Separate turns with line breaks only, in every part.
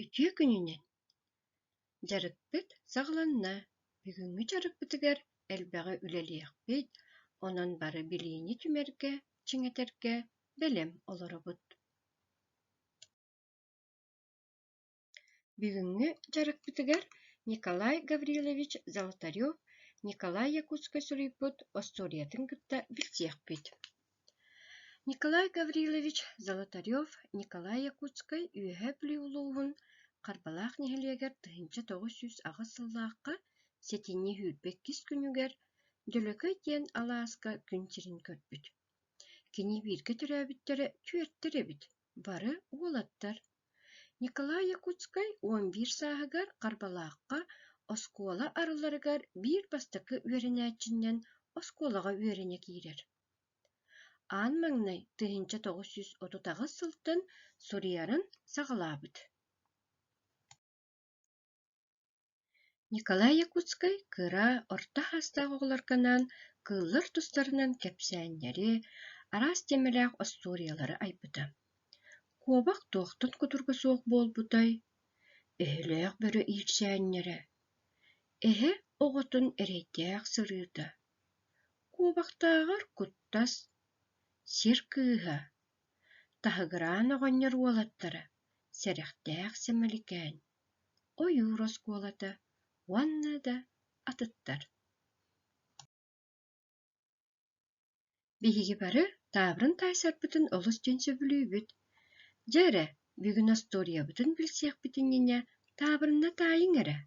Ütüе күнүнен. Жарыкпыт саҕыланна. Бүгүҥҥү жарыкпытыгар элбэҕи үлэлиэхпит, онон бары билиини түмэргэ, чиҥэтэргэ бэлэм олоробут. Бүгүҥҥү жарыкпытыгар Николай Гаврилович Золотарев Николай Якутскай суруйпут осториятын кытта билсиэхпит. Николай Гаврилович Золотарев Николай Якутскай үөһэ бүлүолуухун Харбалаах нэһилиэгэр тыһынча 900 аҕыс сыллаахха сетинни хүрбэккис күнүгэр Дөлөкөй диэн алааска күн сирин көрбүт. Кини бииргэ төрөөбүттэрэ түөрттэр эбит, бары уолаттар. Николай Якутскай 11 сааһыгар Харбалаахха оскуола арыларыгар биир бастакы үөрэнээччиннэн оскуолаҕа үөрэнэ киирэр. Аан маҥнай тыһынча 930 аҕыс сылтан суруйарын саҕалаабыт. Николай Якутскай кыра орто хастаах оҕолоргонаан кыыллар тустарынан кэпсээнньэри, араас тиэмэлээх осториялары айбыта. Куобах туохтун кутурга суох буолбутай, эһэлээх бөрө иирсээннэрэ, эһэ оҕотун эрэйдээх сырыыта. Куобахтааҕар куттас, сир кыыһа, таһыгыраан оҕонньор уолаттара, сэрэхтээх сэмэликээн, ойуур оскуолата, уанна да атыттар. Биһиги бары таабырын таайсарбытын олус дьон сөбүлүүбүт. Дьэ эрэ, бүгүн осториябытын билсиэхпитинньине таабырынна таайыҥ эрэ.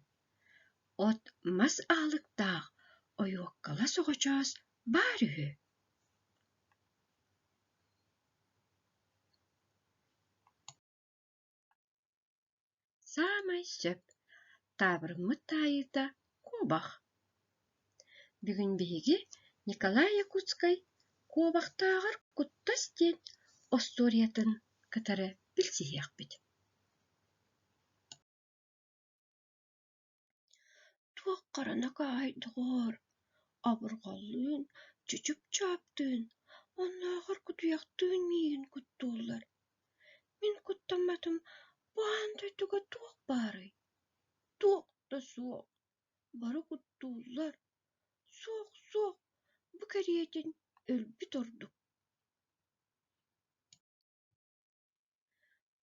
От мас аалыктаах ойуоккала соҕочоос баар үһү. Саамай сөп, таабырыммыт таайыыта Куобах. Бүгүн биһиги Николай Якутскай Куобахтааҕар куттас диэн осториятын кытары билсиһиэхпит. Туох харана каайдыҕар, абырҕаллыын, чучуп чааптыын, оннооҕор кутуйахтыын миигин куттууллар. Мин куттамматым баан дойдуга туох баарый. Туох да суох, бары куттууллар. Суох, бу кэриэтин өлбүт ордук.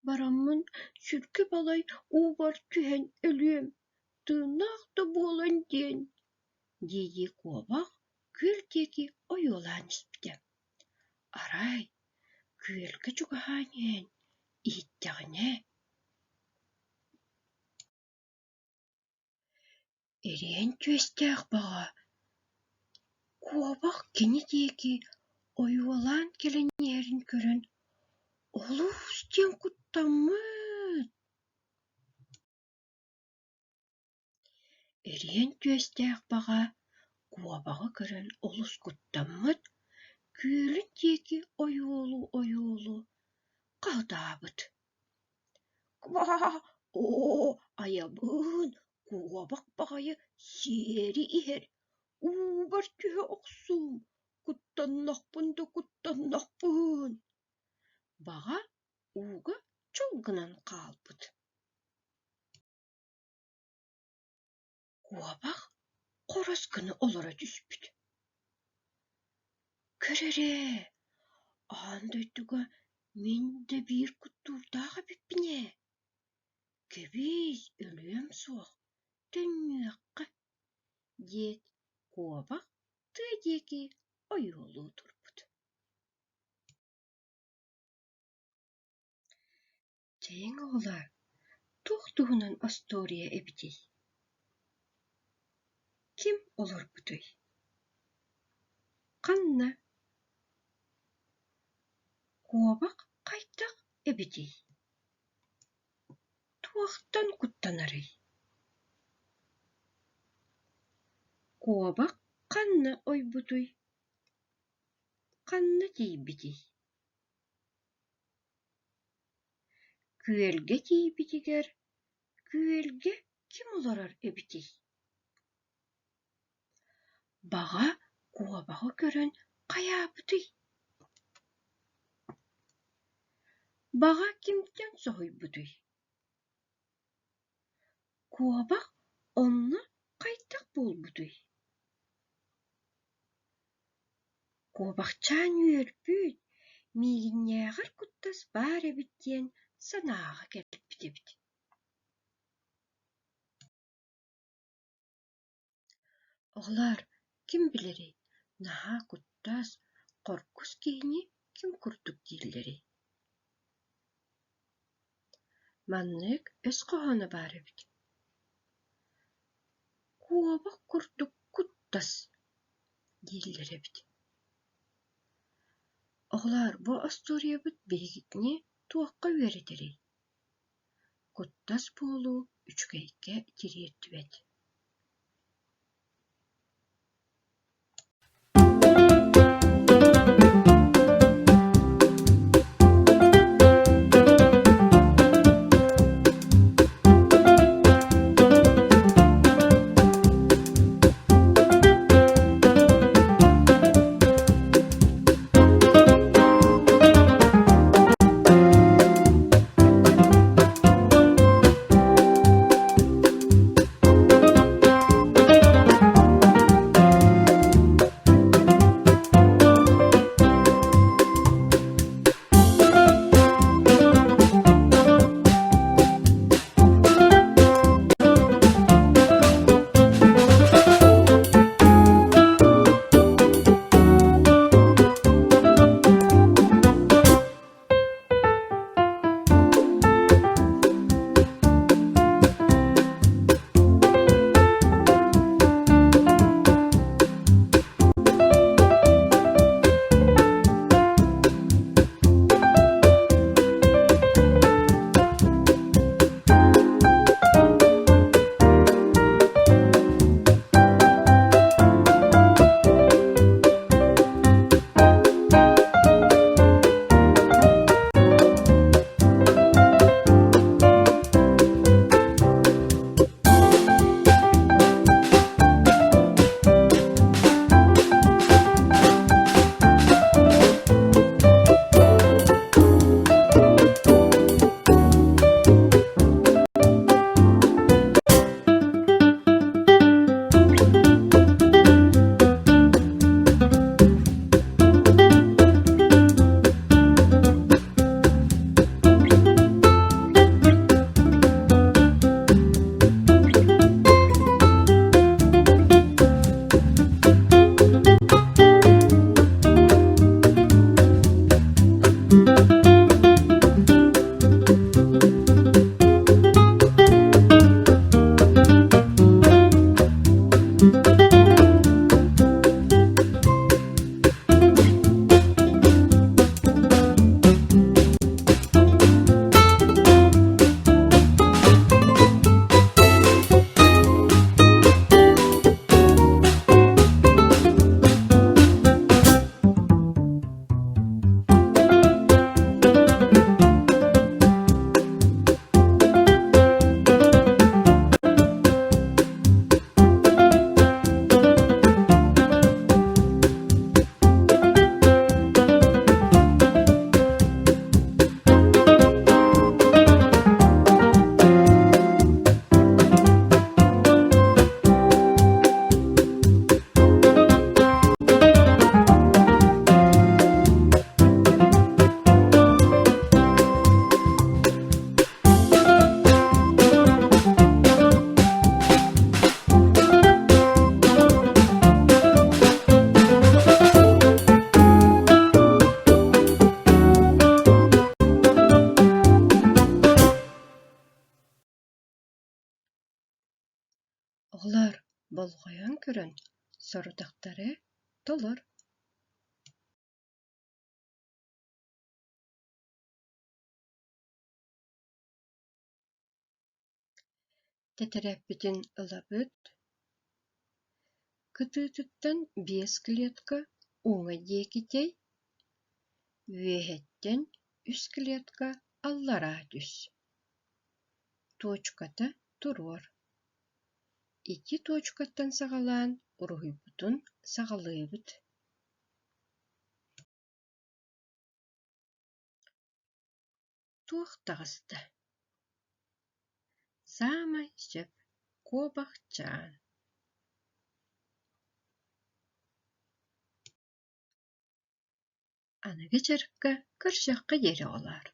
Бараммын сүргү балай уубар түһэн өлүөм, тыыннаах да буолан диэн, диэйии Куобах күөл диэки ойуолаан испитэ. Арай, күөлгэ чугаһааҥҥээн, иһиттэҕинэ. Эриэн түөстээх баҕа, Куобах кини диэки ойуолаан кэлэниэрин көрөн олус диэн куттаммыт. Эриэн түөстээх баҕа, Куобаҕы көрөн олус куттаммыт, күөлүн диэки ойуолу хаһытаабыт. Оо, аябыын, Куобах баҕайы сиэри иһэр, уубар түһэ охсуум, куттаннахпын. Баҕа ууга чулгунан хаалбыт. Куобах хороскыны олоро түспүт. Көрөрээ, аан дойдуга мин да биир куттуурдааҕа биппинэ. Кэбиис өлүөм суох, төннүөххэ, диэт Куобах тыа диэки ойуолуу турбут. Чэйиҥ оҕолор, туох туһунан остория эбитий. Ким олорбутуй? Ханна. Куобах хайдах эбитий. Туохтан куттанарый. Куобах ханна ойбутуй. Ханна тиийбитий. Күөлгэ тиийбитигэр күөлгэ ким олорор эбитий? Баҕа Куобаҕы көрөн хайаабытый. Баҕа кимтэн соһуйбутуй? Kuobak onnu qaytak bolbudy. Kuobakçan üörpüt, miginnäger kuttas bar ebit diэн sanaaga kelip bitebit. Oğlar, kim bileri, naha kuttas, korkus kihini kim kurduk diilleri. Manныk ös kohona bar ebit. Kuobak kurduk kuttas diiller ebit. Oğlar, bu astoriyabıt beğitini tuakka üereteri. Kuttas boğulu üçgeyke tiriyettibet. Oğlar, bolgayan körön, sorudaktary tolor. Tetereppitin ılabıt, kıtıtıttan 5 kletka uňa diýekitey, üehetten 3 kletka allara düs. Toçkata turor. 2 toçkattan sagalan uruhybutun sagalybyt. Tuoktagysty. Sama söp куобахчаан. Аныгы чарыкка көрсөккө диэри оҕолоор.